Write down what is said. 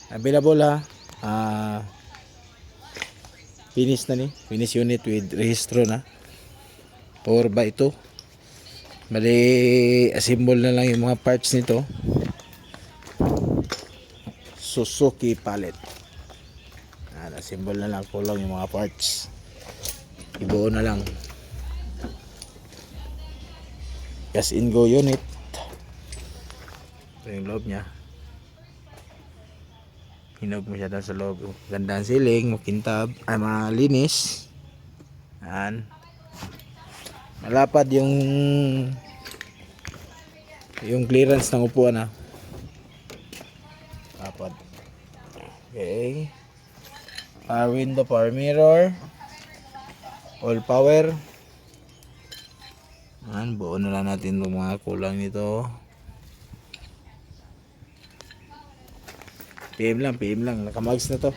Available ha. Finish na ni. Finish unit with rehistro na. 4x2. Bali, assemble na lang yung mga parts nito. Suzuki pallet. Assemble na lang, kulang yung mga parts. Ibuo na lang. Gas in go unit. Ito yung loob niya. Hinog mo siya doon sa loob. Ganda ang ceiling, makintab, ay malinis. Yan. Malapad yung clearance ng upuan ha. Lapad. Okay. Power window, power mirror. All power. Yan, buo na lang natin itong mga kulang nito. PM lang, nakamags na to.